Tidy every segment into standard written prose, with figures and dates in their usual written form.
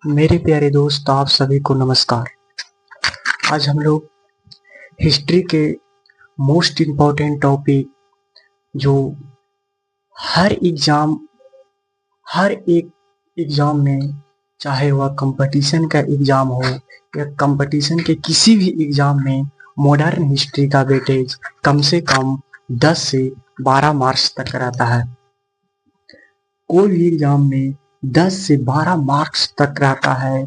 मेरे प्यारे दोस्त, आप सभी को नमस्कार। आज हम लोग हिस्ट्री के मोस्ट इम्पोर्टेंट टॉपिक जो हर एग्जाम हर एक एग्जाम में, चाहे वह कंपटीशन का एग्जाम हो या कंपटीशन के किसी भी एग्जाम में, मॉडर्न हिस्ट्री का वेटेज कम से कम 10 से 12 मार्क्स तक रहता है। कोई भी एग्जाम में 10 से 12 मार्क्स तक रहता है।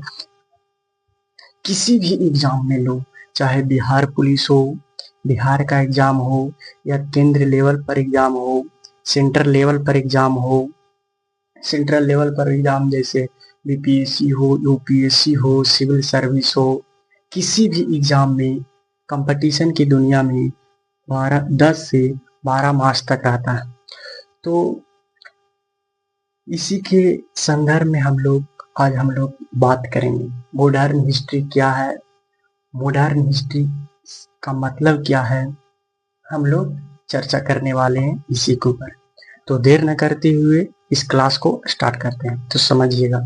किसी भी एग्जाम में लो, चाहे बिहार पुलिस हो, बिहार का एग्जाम हो, या केंद्र लेवल पर एग्जाम हो, सेंट्रल लेवल पर एग्जाम हो। सेंट्रल लेवल पर एग्जाम जैसे बीपीएससी हो, यूपीएससी हो, सिविल सर्विस हो, किसी भी एग्जाम में कंपटीशन की दुनिया में 10 से 12 मार्क्स तक रहता है। तो इसी के संदर्भ में आज हम लोग बात करेंगे मॉडर्न हिस्ट्री क्या है, मॉडर्न हिस्ट्री का मतलब क्या है। हम लोग चर्चा करने वाले हैं इसी के ऊपर। तो देर न करते हुए इस क्लास को स्टार्ट करते हैं। तो समझिएगा,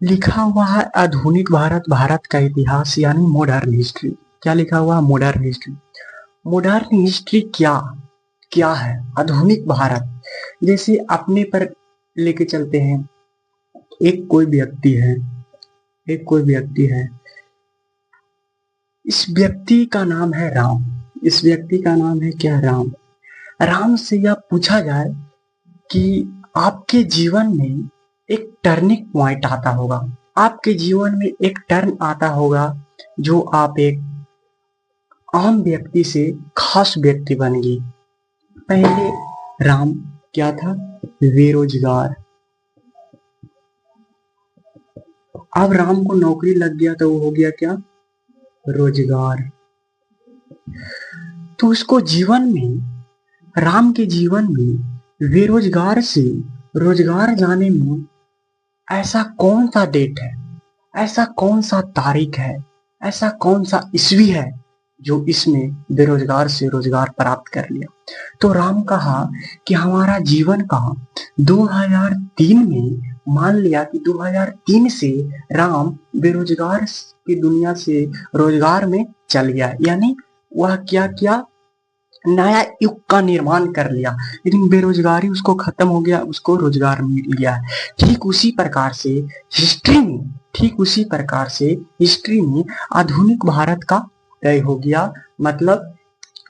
लिखा हुआ है आधुनिक भारत, भारत का इतिहास, यानी मॉडर्न हिस्ट्री। क्या लिखा हुआ है? Modern history. मॉडर्न हिस्ट्री क्या क्या है? आधुनिक भारत। जैसे अपने पर लेके चलते हैं, एक कोई व्यक्ति है, इस व्यक्ति का नाम है राम। इस व्यक्ति का नाम है क्या? राम। राम से यह पूछा जाए कि आपके जीवन में एक टर्निंग पॉइंट आता होगा, आपके जीवन में एक टर्न आता होगा जो आप एक आम व्यक्ति से खास व्यक्ति बन गई। पहले राम क्या था? बेरोजगार। अब राम को नौकरी लग गया तो वो हो गया क्या? रोजगार। तो उसको राम के जीवन में बेरोजगार से रोजगार जाने में ऐसा कौन सा डेट है, ऐसा कौन सा तारीख है, ऐसा कौन सा ईस्वी है जो इसने बेरोजगार से रोजगार प्राप्त कर लिया। तो राम कहा कि हमारा जीवन कहा 2003 में, मान लिया कि 2003 से राम बेरोजगार की दुनिया से रोजगार में चल गया, यानी वह क्या किया? नया युग का निर्माण कर लिया। लेकिन बेरोजगारी उसको खत्म हो गया, उसको रोजगार मिल गया। ठीक उसी प्रकार से हिस्ट्री में आधुनिक भारत का उदय हो गया। मतलब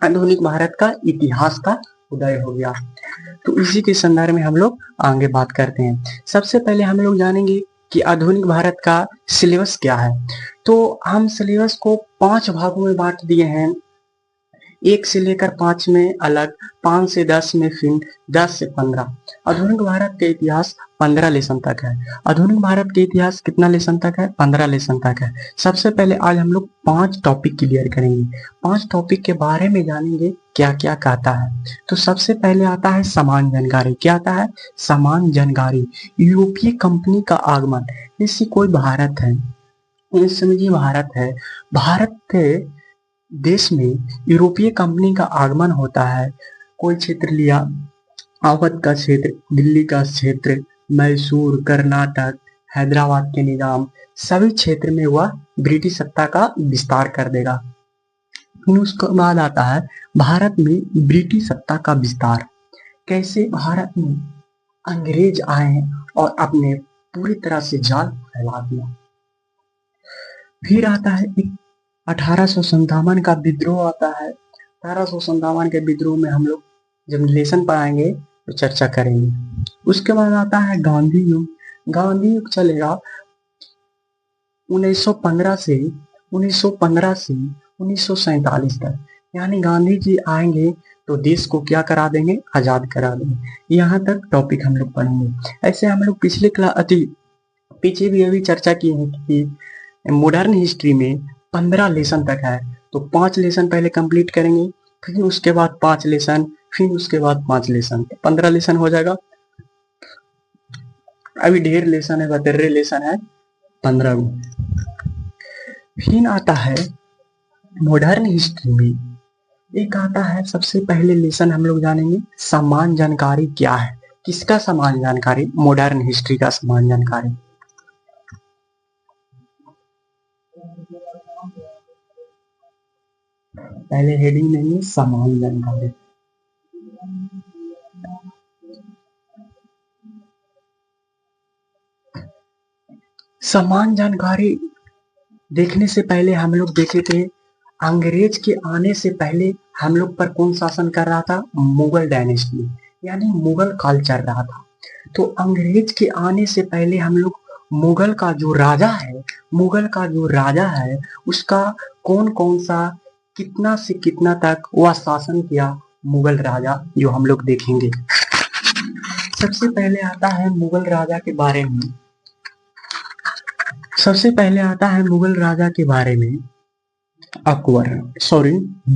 आधुनिक भारत का इतिहास का उदय हो गया। तो इसी के संदर्भ में हम लोग आगे बात करते हैं। सबसे पहले हम लोग जानेंगे कि आधुनिक भारत का सिलेबस क्या है। तो हम सिलेबस को 5 भागों में बांट दिए हैं। 1 से लेकर 5 में अलग, 5 से 10 में, फिर 10 से 15। आधुनिक भारत का इतिहास 15 लेसन तक है। आधुनिक भारत के इतिहास कितना लेसन तक है? 15 लेसन तक है। सबसे पहले आज हम लोग 5 टॉपिक क्लियर करेंगे। 5 टॉपिक के बारे में जानेंगे क्या क्या कहता है। तो सबसे पहले आता है समान जानकारी। क्या आता है? समान जानकारी। यूरोपीय कंपनी का आगमन। जैसे कोई भारत है, समझिए भारत के देश में यूरोपीय कंपनी का आगमन होता है। कोई क्षेत्र लिया, अवध का क्षेत्र, दिल्ली का क्षेत्र, मैसूर, कर्नाटक, हैदराबाद के निजाम, सभी क्षेत्र में वह ब्रिटिश सत्ता का विस्तार कर देगा। फिर उसके बाद आता है भारत में ब्रिटिश सत्ता का विस्तार। कैसे भारत में अंग्रेज आए और अपने पूरी तरह से जाल फैला दिया। फिर आता है 1857 का विद्रोह आता है। 1857 के विद्रोह में हम लोग जब लेसन पढ़ाएंगे तो चर्चा करेंगे। उसके बाद आता है गांधी युग। गांधी युग चलेगा 1915 से 1947 तक। यानी गांधी जी आएंगे तो देश को क्या करा देंगे? आजाद करा देंगे। यहाँ तक टॉपिक हम लोग पढ़ेंगे। ऐसे हम लोग पीछे भी अभी चर्चा की है कि मॉडर्न हिस्ट्री में 15 लेसन तक है। तो 5 लेसन पहले कंप्लीट करेंगे, फिर उसके बाद 5 लेसन, फिर उसके बाद 5 लेसन, 15 लेसन हो जाएगा। अभी ढेर लेसन है, 72 लेसन है, 15। फिर आता है मॉडर्न हिस्ट्री में एक आता है, सबसे पहले लेसन हम लोग जानेंगे समान जानकारी क्या है। किसका समान जानकारी? मॉडर्न हिस्ट्री का समान जानकारी। पहले हेडिंग देंगे समान जानकारी। समान जानकारी देखने से पहले हम लोग देखे थे अंग्रेज के आने से पहले हम लोग पर कौन शासन कर रहा था, मुगल डायनेस्टी, यानी मुगल काल चल रहा था। तो अंग्रेज के आने से पहले हम लोग मुगल का जो राजा है उसका कौन कौन सा कितना से कितना तक वह शासन किया मुगल राजा, जो हम लोग देखेंगे। सबसे पहले आता है मुगल राजा के बारे में। सबसे पहले आता है मुगल राजा के बारे में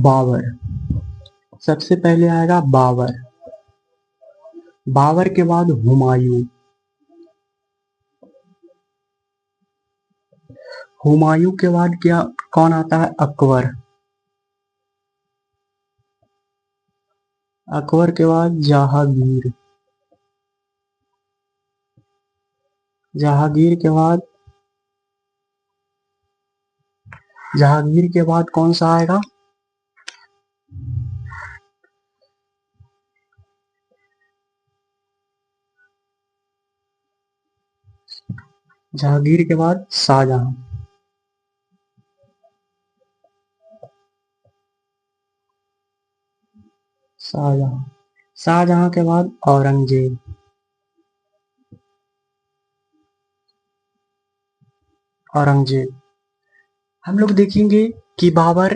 बाबर। सबसे पहले आएगा बाबर। बाबर के बाद हुमायूं। हुमायूं के बाद क्या कौन आता है, अकबर। अकबर के बाद जहांगीर। जहांगीर के बाद कौन सा आएगा, जहांगीर के बाद शाहजहां। शाहजहां के बाद औरंगजेब। हम लोग देखेंगे कि बाबर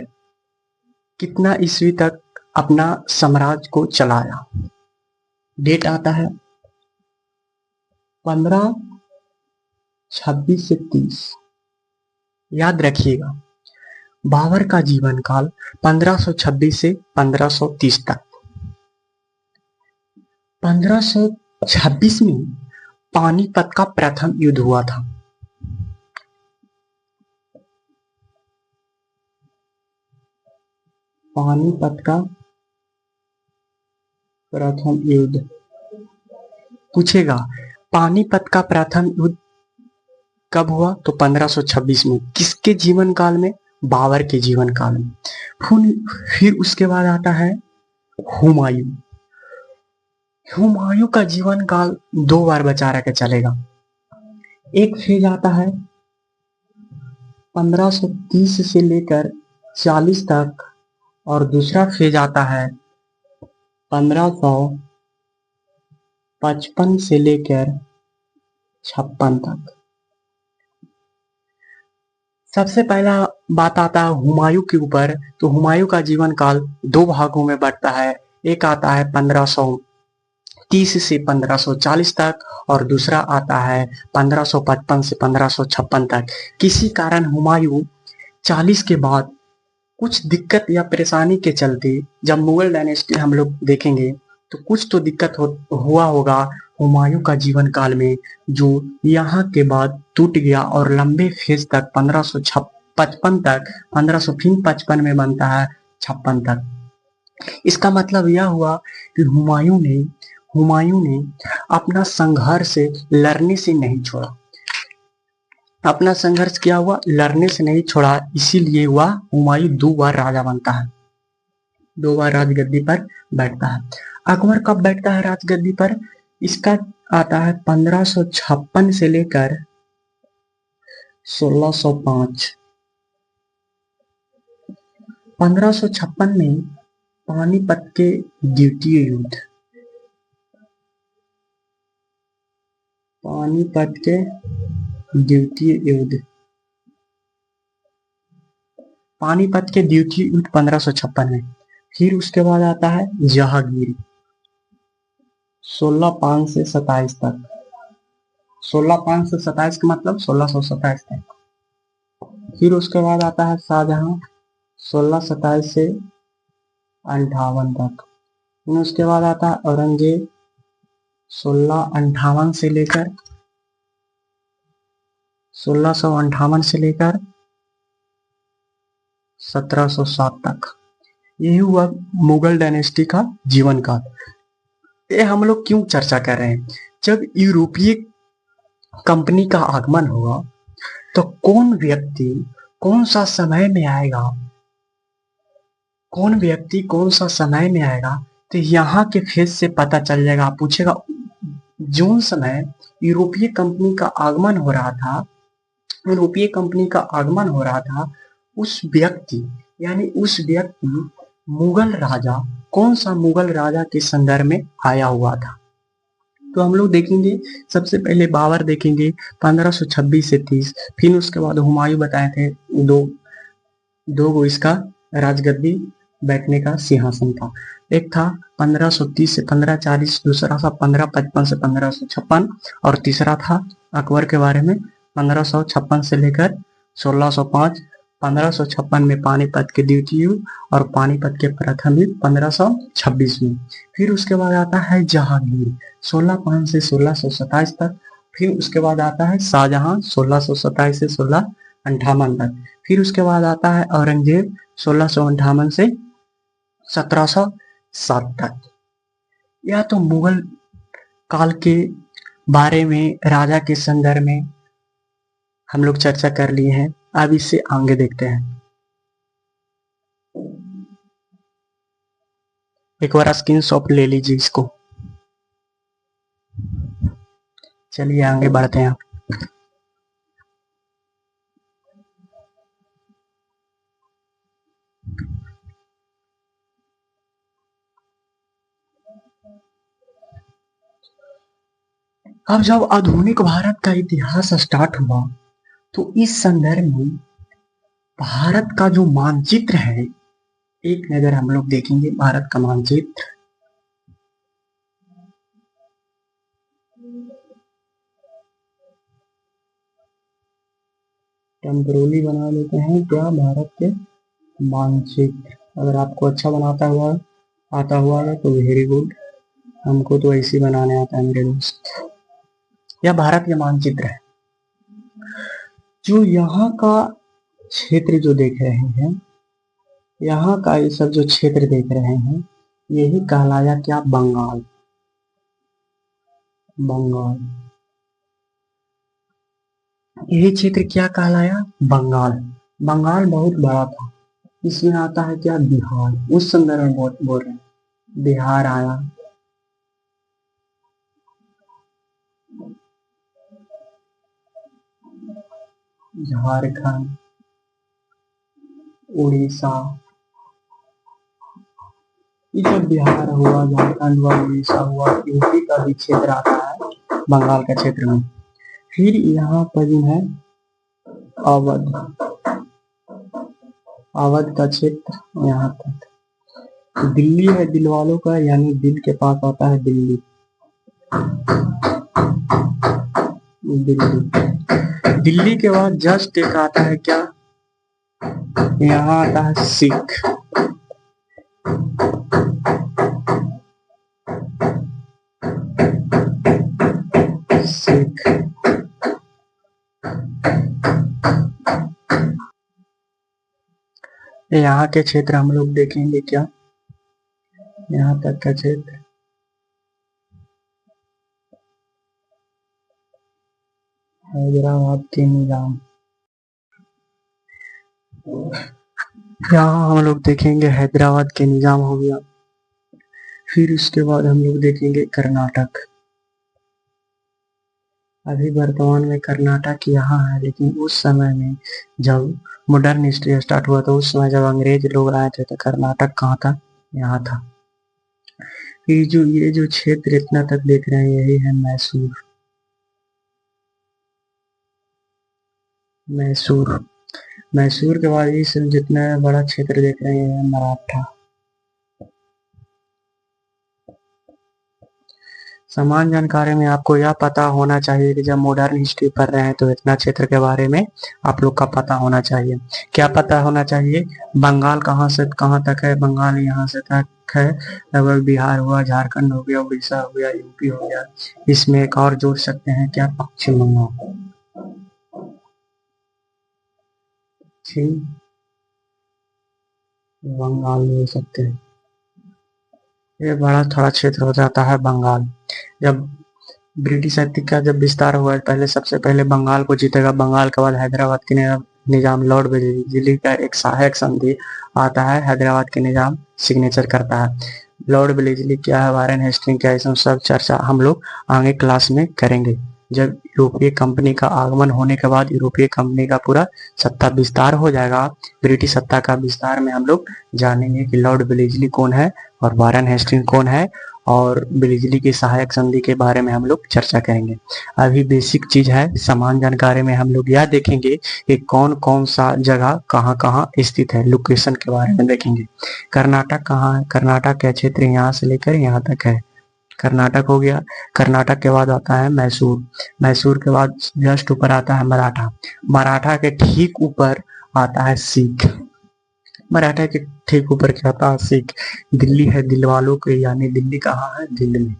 कितना ईस्वी तक अपना साम्राज्य को चलाया। डेट आता है 1526 से 30। याद रखिएगा बाबर का जीवन काल 1526 से 1530 तक। 1526 में पानीपत का प्रथम युद्ध हुआ था। पानीपत का प्रथम युद्ध पूछेगा, पानीपत का प्रथम युद्ध कब हुआ, तो 1526 में। किसके जीवन काल में, बाबर के जीवन काल में। फिर उसके बाद आता है हुमायूं। हुमायूं का जीवन काल 2 बार बचा रख चलेगा। एक फेज आता है 1530 से लेकर 40 तक और दूसरा फेज आता है 1555 से लेकर 56 तक। सबसे पहला बात आता है हुमायूं के ऊपर। तो हुमायूं का जीवन काल 2 भागों में बढ़ता है। एक आता है 1530 से 1540 तक और दूसरा आता है 1555 से 1556 तक। किसी कारण हुमायूं 40 के बाद कुछ दिक्कत या परेशानी के चलते, जब मुगल डायनेस्टी हम लोग देखेंगे तो कुछ तो दिक्कत हुआ होगा हुमायूं का जीवन काल में, जो यहाँ के बाद टूट गया और लंबे फेज तक 1555 तक, 1555 में बनता है 56 तक। इसका मतलब यह हुआ कि हुमायूं ने अपना संघर्ष लड़ने से नहीं छोड़ा। अपना संघर्ष किया हुआ लड़ने से नहीं छोड़ा, इसीलिए हुआ हुमायूं 2 बार राजा बनता है, 2 बार राजगद्दी पर बैठता है। अकबर कब बैठता है राजगद्दी पर, इसका आता है 1556 से लेकर 1605। 1556 में पानीपत के द्वितीय युद्ध, पानीपत के द्वितीय युद्ध 1556 में। फिर उसके बाद आता है जहांगीर 1605 से 27 तक। 1605 से 27 का मतलब 1627 तक। फिर उसके बाद आता है शाहजहां 1627 से 58 तक। फिर उसके बाद आता है औरंगजेब 1658 से लेकर 1707 तक। यही हुआ मुगल डायनेस्टी का जीवन काल। ये हम लोग क्यों चर्चा कर रहे हैं, जब यूरोपीय कंपनी का आगमन होगा तो कौन व्यक्ति कौन सा समय में आएगा कौन व्यक्ति कौन सा समय में आएगा, तो यहाँ के फेस से पता चल जाएगा। आप पूछेगा जो समय यूरोपीय कंपनी का आगमन हो रहा था, यूरोपीय कंपनी का आगमन हो रहा था, उस व्यक्ति यानी उस व्यक्ति मुगल राजा, कौन सा मुगल राजा के संदर्भ में आया हुआ था। तो हम लोग देखेंगे सबसे पहले बाबर देखेंगे 1526 से 30, फिर उसके बाद हुमायूं बताए थे दो गो इसका राजगद्दी बैठने का सिंहासन था। एक था 1530 से 1540, दूसरा था 1555 से 1556 और तीसरा था अकबर के बारे में 1556 से लेकर 1605। 1556 में पानीपत के द्वितीय युद्ध और पानीपत के प्रथम युद्ध 1526 में। फिर उसके बाद आता है जहांगीर 1605 से 1627 तक। फिर उसके बाद आता है शाहजहां 1627 से 1658 तक। फिर उसके बाद आता है औरंगजेब 1658 से 1707 तक। यह तो मुगल काल के बारे में, राजा के संदर्भ में हम लोग चर्चा कर लिए हैं। अब इससे आगे देखते हैं। एक बार स्क्रीनशॉट ले लीजिए इसको। चलिए आगे बढ़ते हैं। अब जब आधुनिक भारत का इतिहास स्टार्ट हुआ, तो इस संदर्भ में भारत का जो मानचित्र है, एक नजर हम लोग देखेंगे भारत का मानचित्र। टेम्पररी बना लेते हैं क्या भारत के मानचित्र। अगर आपको अच्छा बनाता हुआ आता हुआ है तो वेरी गुड, हमको तो ऐसे बनाने आता है मेरे दोस्त। यह भारत का मानचित्र है। जो यहाँ का क्षेत्र जो देख रहे हैं, यहाँ का ये सब जो क्षेत्र देख रहे हैं, यही कहलाया क्या, बंगाल। बंगाल, यही क्षेत्र क्या कहलाया, बंगाल। बंगाल बहुत बड़ा था। इसमें आता है क्या, बिहार। उस संदर्भ में बोल रहे हैं, बिहार आया, झारखंड, उड़ीसा, ये सब बिहार हुआ, झारखंड हुआ, उड़ीसा हुआ, यूपी का भी क्षेत्र आता है बंगाल का क्षेत्र में। फिर यहाँ पर जो है अवध, अवध का क्षेत्र यहाँ तक। दिल्ली है दिल वालों का, यानी दिल के पास आता है दिल्ली। दिल्ली, दिल्ली के बाद जस्ट एक आता है क्या, यहाँ आता है सिख। सिख, यहाँ के क्षेत्र हम लोग देखेंगे क्या, यहाँ तक का क्षेत्र। हैदराबाद के निजाम, यहाँ हम लोग देखेंगे हैदराबाद के निजाम हो गया। फिर उसके बाद हम लोग देखेंगे कर्नाटक। अभी वर्तमान में कर्नाटक यहाँ है, लेकिन उस समय में जब मॉडर्न हिस्ट्री स्टार्ट हुआ, तो उस समय जब अंग्रेज लोग आए थे तो कर्नाटक कहाँ था, यहाँ था। ये जो क्षेत्र इतना तक देख रहे हैं, यही है मैसूर। मैसूर, मैसूर के बाद इस जितना बड़ा क्षेत्र देख रहे हैं मराठा। समान जानकारी में आपको यह पता होना चाहिए कि जब मॉडर्न हिस्ट्री पढ़ रहे हैं तो इतना क्षेत्र के बारे में आप लोग का पता होना चाहिए। क्या पता होना चाहिए, बंगाल कहाँ से कहाँ तक है, बंगाल यहाँ से तक है, लगभग बिहार हुआ, झारखंड हो गया, उड़ीसा हो गया, यूपी हो गया। इसमें एक और जोड़ सकते हैं क्या, पश्चिम बंगाल। पश्चिम बंगाल बोल सकते हैं। ये बड़ा थोड़ा क्षेत्र हो जाता है बंगाल। जब ब्रिटिश शक्ति का जब विस्तार हुआ, पहले सबसे पहले बंगाल को जीतेगा, बंगाल के बाद हैदराबाद के निजाम लॉर्ड बिजली का एक सहायक संधि आता है, हैदराबाद के निजाम सिग्नेचर करता है। लॉर्ड बिजली क्या है, वारेन हेस्टिंग क्या है, इसमें सब चर्चा हम लोग आगे क्लास में करेंगे। जब यूरोपीय कंपनी का आगमन होने के बाद यूरोपीय कंपनी का पूरा सत्ता विस्तार हो जाएगा, ब्रिटिश सत्ता का विस्तार में हम लोग जानेंगे कि लॉर्ड बिजली कौन है और वारेन हेस्टिंग कौन है, और बिजली की सहायक संधि के बारे में हम लोग चर्चा करेंगे। अभी बेसिक चीज है, समान जानकारी में हम लोग यह देखेंगे कि कौन कौन सा जगह कहाँ कहाँ स्थित है, लोकेशन के बारे में देखेंगे। कर्नाटक कहाँ है, कर्नाटक का क्षेत्र यहाँ से लेकर यहाँ तक है, कर्नाटक हो गया। कर्नाटक के बाद आता है मैसूर, मैसूर के बाद जस्ट ऊपर आता है मराठा, मराठा के ठीक ऊपर आता है सिख, मराठा के ठीक ऊपर क्या आता है सिख। दिल्ली है दिल वालों के, यानी दिल्ली कहाँ है, दिल्ली में।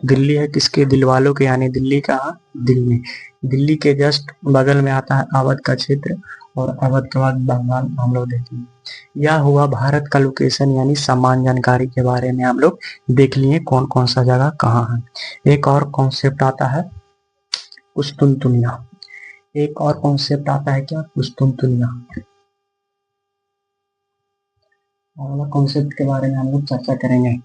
दिल्ली है किसके, दिल वालों के, यानी दिल्ली कहाँ, दिल्ली में। दिल्ली के जस्ट बगल में आता है अवध का क्षेत्र, और अवध के बाद बंगाल हम लोग देखेंगे। यह हुआ भारत का लोकेशन, यानी समान जानकारी के बारे में हम लोग देख लिए कौन कौन सा जगह कहाँ है। एक और कॉन्सेप्ट आता है कुस्तुनतुनिया, एक और कॉन्सेप्ट आता है क्या, कुस्तुनतुनिया। अगला कॉन्सेप्ट के बारे में हम लोग चर्चा करेंगे।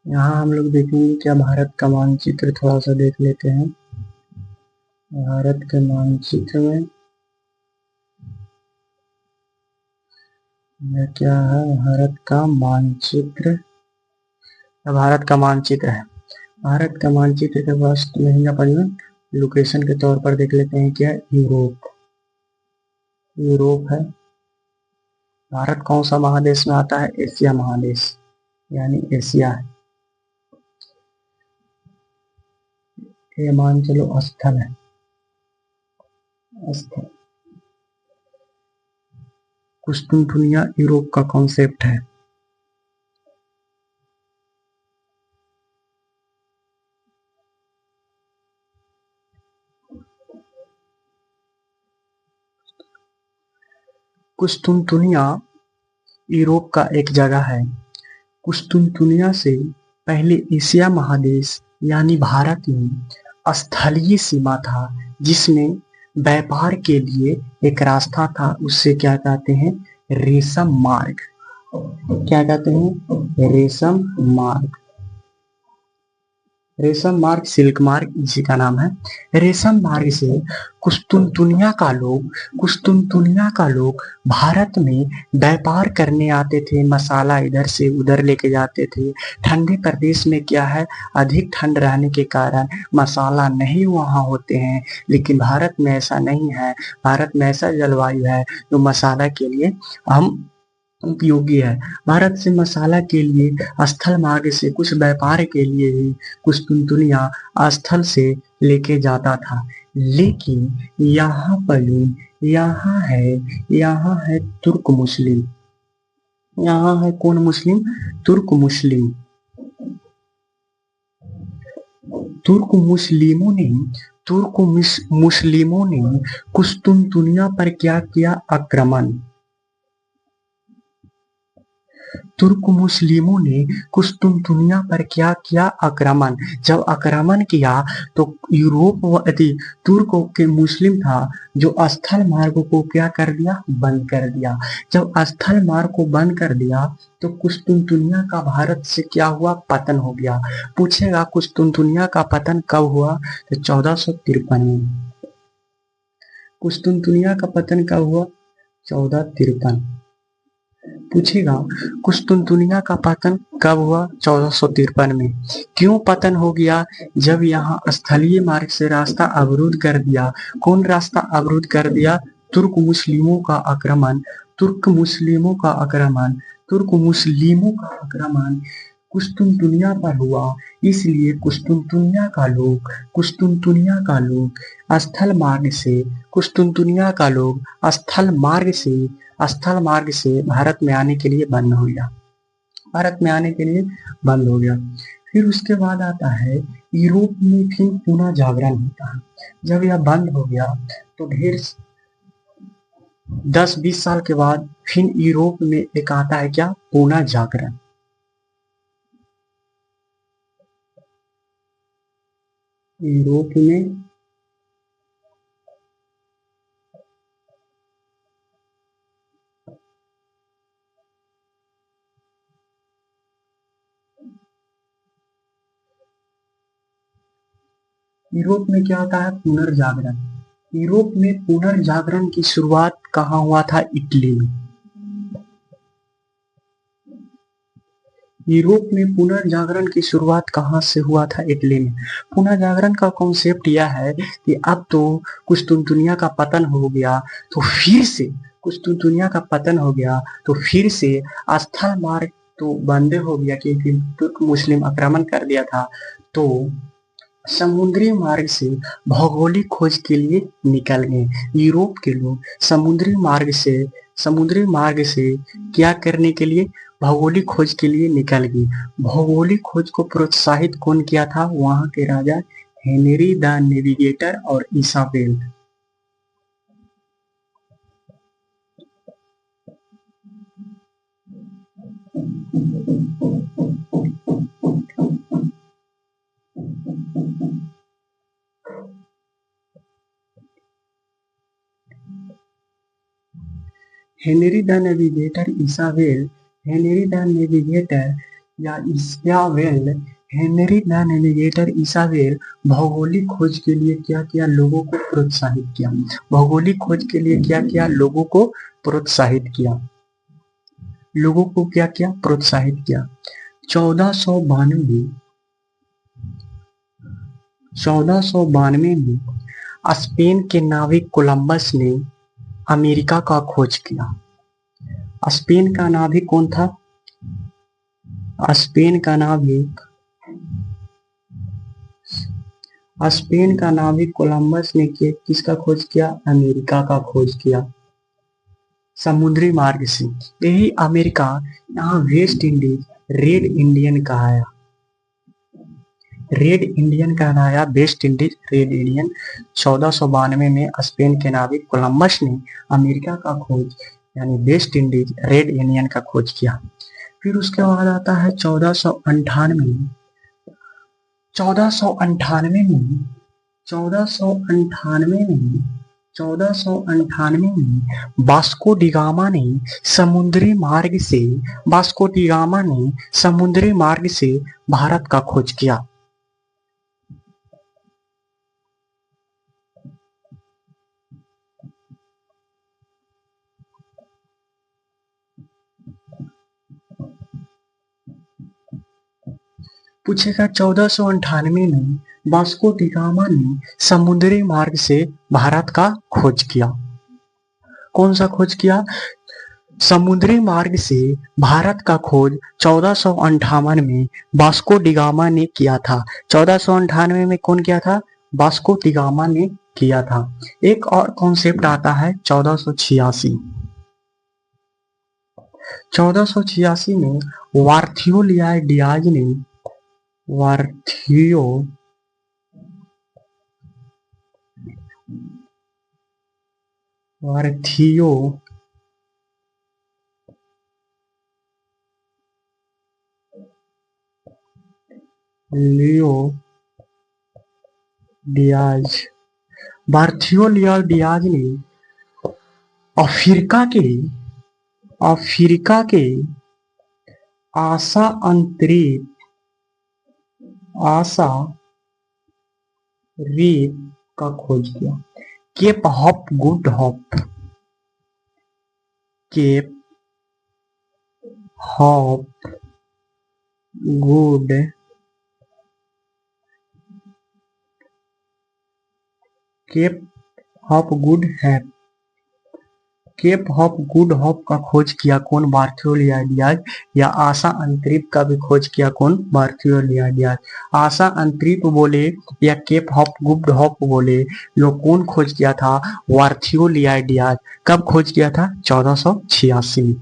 यहाँ हम लोग देखेंगे क्या, भारत का मानचित्र थोड़ा सा देख लेते हैं। भारत के मानचित्र में यह क्या है, भारत का मानचित्र, भारत का मानचित्र है। भारत का मानचित्र के पास लोकेशन के तौर पर देख लेते हैं क्या, यूरोप, यूरोप है। भारत कौन सा महादेश में आता है, एशिया महादेश, यानी एशिया है। ये मान चलो स्थल है, स्थल। कुस्तुनतुनिया यूरोप का कॉन्सेप्ट है। कुस्तुनतुनिया यूरोप का एक जगह है। कुस्तुनतुनिया से पहले एशिया महादेश यानी भारत में स्थलीय सीमा था, जिसमें व्यापार के लिए एक रास्ता था, उससे क्या कहते हैं, रेशम मार्ग। क्या कहते हैं, रेशम मार्ग। रेशम मार्ग, सिल्क मार्ग इसी का नाम है। रेशम मार्ग से कुस्तुनतुनिया का लोग भारत में व्यापार करने आते थे, मसाला इधर से उधर लेके जाते थे। ठंडे प्रदेश में क्या है, अधिक ठंड रहने के कारण मसाला नहीं वहाँ होते हैं, लेकिन भारत में ऐसा नहीं है। भारत में ऐसा जलवायु है जो मसाला के लिए हम उपयोगी है। भारत से मसाला के लिए स्थल मार्ग से कुछ व्यापार के लिए ही कुस्तुनतुनिया स्थल से लेके जाता था। लेकिन यहाँ पर यहाँ है तुर्क मुस्लिम, यहाँ है कौन मुस्लिम, तुर्क मुस्लिम। मुस्लिमों ने कुस्तुनतुनिया पर क्या किया, आक्रमण। तुर्क मुस्लिमों ने कुस्तुनतुनिया पर क्या किया, आक्रमण। जब आक्रमण किया तो तुर्क के मुस्लिम था जो स्थल मार्ग को क्या कर दिया, बंद कर दिया। जब स्थल मार्ग को बंद कर दिया तो कुस्तुनतुनिया का भारत से क्या हुआ, पतन हो गया। पूछेगा कुस्तुनतुनिया का पतन कब हुआ, तो 1453 में। कुस्तुनतुनिया का पतन कब हुआ, 1453। पूछेगा कुस्तुनतुनिया का पतन कब हुआ, 1453 में। क्यों पतन हो गया, जब यहाँ स्थलीय मार्ग से रास्ता अवरुद्ध कर दिया। कौन रास्ता अवरुद्ध कर दिया, तुर्क मुस्लिमों का आक्रमण। तुर्क मुस्लिमों का आक्रमण कुस्तुनतुनिया पर हुआ, इसलिए कुस्तुनतुनिया का लोग स्थल मार्ग से भारत में आने के लिए बंद हो गया, फिर उसके बाद आता है यूरोप में फिर पुनः जागरण होता है। जब यह बंद हो गया तो ढेर 10-20 साल के बाद फिर यूरोप में एक आता है क्या, पुनः जागरण। यूरोप में यूरोप में क्या होता है, पुनर्जागरण। यूरोप में पुनर्जागरण की शुरुआत कहाँ हुआ था, इटली में। यूरोप में पुनर्जागरण की शुरुआत कहाँ से हुआ था, इटली में। पुनर्जागरण का कॉन्सेप्ट यह है कि अब तो कुछ दुनिया का पतन हो गया, तो फिर से कुछ दुनिया का पतन हो गया तो फिर से स्थल मार्ग तो बंद हो गया क्योंकि तुर्क मुस्लिम आक्रमण कर दिया था। तो समुद्री मार्ग से भौगोलिक खोज के लिए निकल गए यूरोप के लोग। समुद्री मार्ग से क्या करने के लिए, भौगोलिक खोज के लिए निकल गए। भौगोलिक खोज को प्रोत्साहित कौन किया था, वहां के राजा हेनरी द नेविगेटर और Isabel. Henry the Navigator, Isabel. Henry the Navigator या Isabel, Henry the Navigator Isabel भौगोलिक खोज के लिए क्या किया, लोगों को प्रोत्साहित किया। भौगोलिक खोज के लिए क्या किया, लोगों को प्रोत्साहित किया। लोगों को क्या किया, प्रोत्साहित किया। 1492 में स्पेन के नाविक कोलंबस ने अमेरिका का खोज किया। स्पेन का नाविक कौन था, स्पेन का नाविक कोलंबस ने किसका खोज किया, अमेरिका का खोज किया समुद्री मार्ग से। यही अमेरिका यहाँ वेस्ट इंडीज रेड इंडियन कहलाया, वेस्ट इंडीज रेड इंडियन। 1492 में स्पेन के नाविक कोलंबस ने अमेरिका का खोज यानी वेस्ट इंडीज रेड इंडियन का खोज किया। फिर उसके बाद आता है 1498 में 1498 में वास्को डी गामा ने समुद्री मार्ग से भारत का खोज किया। पूछेगा 1498 में वास्को डी गामा ने समुद्री मार्ग से भारत का खोज किया। कौन सा खोज किया, समुद्री मार्ग से भारत का खोज 1458 में वास्को डी गामा ने किया था। 1498 में कौन किया था, वास्को डी गामा ने किया था। एक और कॉन्सेप्ट आता है 1486। 1486 में बार्थोलोमेव डियाज ने बार्थोलोमेव डियाज ने अफ्रीका के आशा द्वीप का खोज किया। Cape Hope Good Hope, Cape Hope Good Hope का खोज किया कौन, बार्थोलोमेव डियाज। या आशा अंतरिप का भी खोज किया कौन, बार्थोलोमेव डियाज। आशा अंतरिप बोले या केप हॉप गुड होप बोले, जो कौन खोज किया था, बार्थोलोमेव डियाज। कब खोज किया था, 1486 में।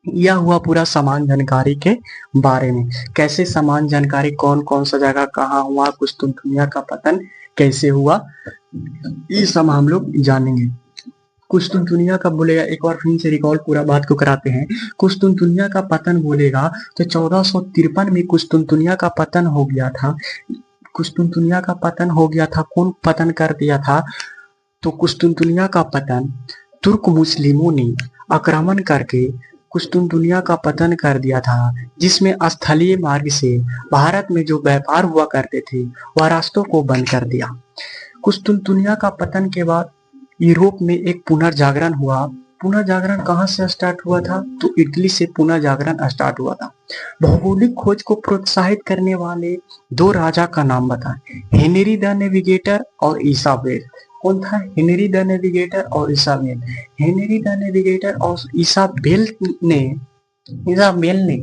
यह हुआ पूरा समान जानकारी के बारे में। कैसे समान जानकारी, कौन कौन सा जगह कहाँ हुआ, कुस्तुनतुनिया का पतन कैसे हुआ, ये सब हम लोग जानेंगे। कुस्तुनतुनिया का बोलेगा, एक बार फिर से रिकॉल पूरा बात को कराते हैं। कुस्तुनतुनिया का पतन बोलेगा तो 1453 में कुस्तुनतुनिया का पतन हो गया था। कुस्तुनतुनिया का पतन हो गया था, कौन पतन कर दिया था? तो कुस्तुनतुनिया का पतन तुर्क मुस्लिमों ने आक्रमण करके कुस्तुनतुनिया का पतन कर दिया था, जिसमें स्थलीय मार्ग से भारत में जो व्यापार हुआ करते थे वह रास्तों को बंद कर दिया। कुस्तुनतुनिया का पतन के बाद यूरोप में एक पुनर्जागरण हुआ। पुनर्जागरण कहाँ से स्टार्ट हुआ था? तो इटली से पुनर्जागरण स्टार्ट हुआ था। भौगोलिक खोज को प्रोत्साहित करने वाले दो राजा का नाम बताएं, हेनरी द नेविगेटर और इसाबेल। कौन था? हेनरी द नेविगेटर और इसाबेल। हेनरी द नेविगेटर और इसाबेल ने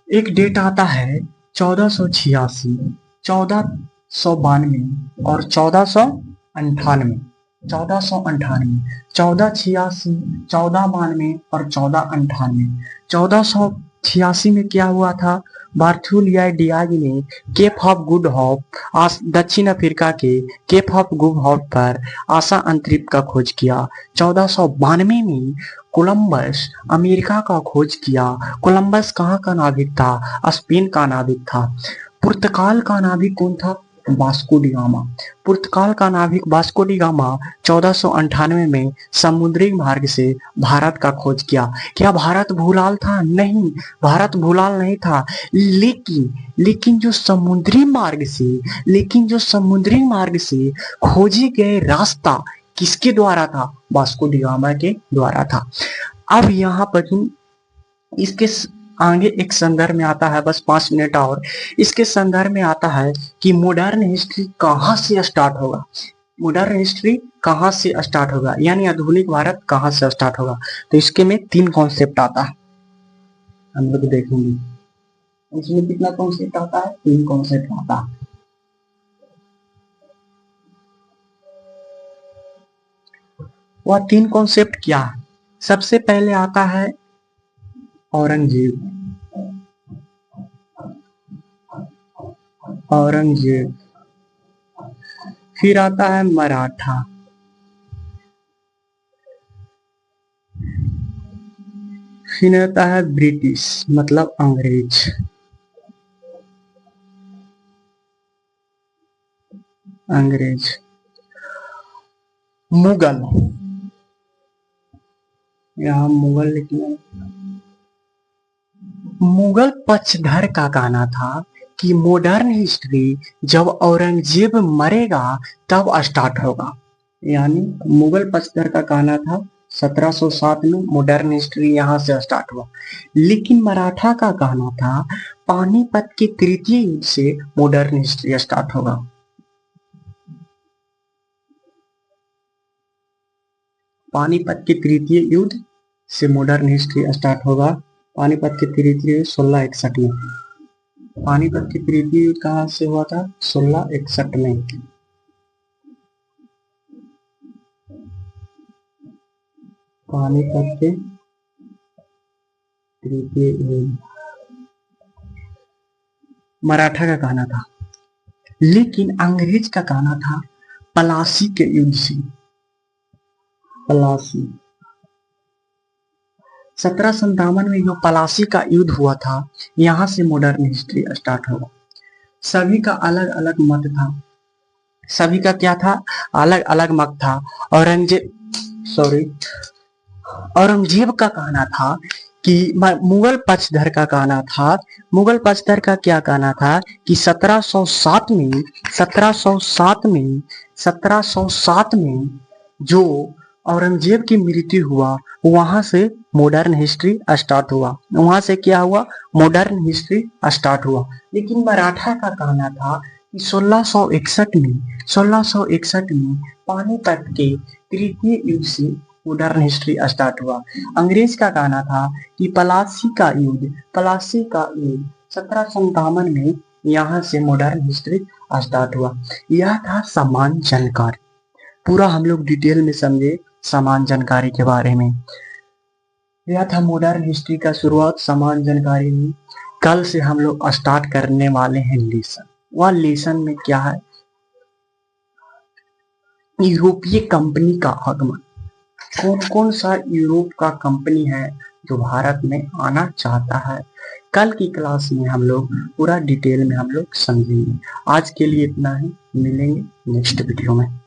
एक डेट आता है 1486, 1492 और 1498। 1498, 1486, 1492 और 1498। 1486 में क्या हुआ था? बार्थोलोमेव डियाज ने केप ऑफ गुड होप, दक्षिण अफ्रीका के केप ऑफ गुड होप पर आशा अंतरिक्ष का खोज किया। 1492 में कोलंबस अमेरिका का खोज किया। कोलंबस कहाँ का नाविक था? स्पेन का नाविक था। पुर्तगाल का नाविक कौन था? Vasco D gamma. पुर्तगाल का नाविक वास्को डी गामा 1498 में समुद्री मार्ग से भारत का खोज किया। क्या भारत भूलाल था? नहीं, भारत भूलाल नहीं था, लेकिन जो समुद्री मार्ग से खोजे गए रास्ता किसके द्वारा था? वास्को डी गामा के द्वारा था। अब यहाँ पर इसके आगे एक संदर्भ में आता है, बस 5 मिनट और, इसके संदर्भ में आता है कि मॉडर्न हिस्ट्री कहाँ से स्टार्ट होगा। मॉडर्न हिस्ट्री कहाँ से स्टार्ट होगा, यानी आधुनिक भारत कहाँ से स्टार्ट होगा। तो इसके में 3 कॉन्सेप्ट आता है, हम लोग देखेंगे। इसमें कितना कॉन्सेप्ट आता है? 3 कॉन्सेप्ट आता है। वह 3 कॉन्सेप्ट क्या है? सबसे पहले आता है औरंगजेब, फिर आता है मराठा, फिर आता है ब्रिटिश मतलब अंग्रेज, मुगल। यहाँ मुगल लिखना। मुगल पक्षधर का कहना था कि मॉडर्न हिस्ट्री जब औरंगजेब मरेगा तब स्टार्ट होगा। यानी मुगल पक्षधर का कहना था 1707 में मॉडर्न हिस्ट्री यहाँ से स्टार्ट हुआ। लेकिन मराठा का कहना था पानीपत के तृतीय युद्ध से मॉडर्न हिस्ट्री स्टार्ट होगा। पानीपत के तृतीय युद्ध से मॉडर्न हिस्ट्री स्टार्ट होगा। पानीपत के तृतीय युद्ध 1661 में। पानीपत के तृतीय युद्ध कहाँ से हुआ था? 1661 में। पानीपत के तृतीय युद्ध मराठा का कहना था, लेकिन अंग्रेज का कहना था पलासी के युद्ध से। पलासी 1757 में जो पलासी का युद्ध हुआ था, यहां से मॉडर्न हिस्ट्री स्टार्ट होगा। सभी का अलग अलग मत था, सभी का क्या था? अलग अलग मत था। औरंगजेब का कहना था कि मुगल पक्षधर का कहना था, मुगल पक्षधर का क्या कहना था कि 1707 में जो औरंगजेब की मृत्यु हुआ वहां से मॉडर्न हिस्ट्री स्टार्ट हुआ। वहां से क्या हुआ? मॉडर्न हिस्ट्री स्टार्ट हुआ। लेकिन मराठा का कहना था कि 1661 में पानीपत के तृतीय युद्ध से मॉडर्न हिस्ट्री स्टार्ट हुआ। अंग्रेज का कहना था कि पलासी का युद्ध 1757 में यहाँ से मॉडर्न हिस्ट्री स्टार्ट हुआ। यह था समान जानकारी। पूरा हम लोग डिटेल में समझे समान जानकारी के बारे में। यह था मॉडर्न हिस्ट्री का शुरुआत समान जानकारी में। कल से हम लोग स्टार्ट करने वाले हैं लेसन। वह लेसन में क्या है? यूरोपीय कंपनी का आगमन। कौन कौन सा यूरोप का कंपनी है जो भारत में आना चाहता है? कल की क्लास में हम लोग पूरा डिटेल में हम लोग समझेंगे। आज के लिए इतना ही, मिलेंगे नेक्स्ट वीडियो में।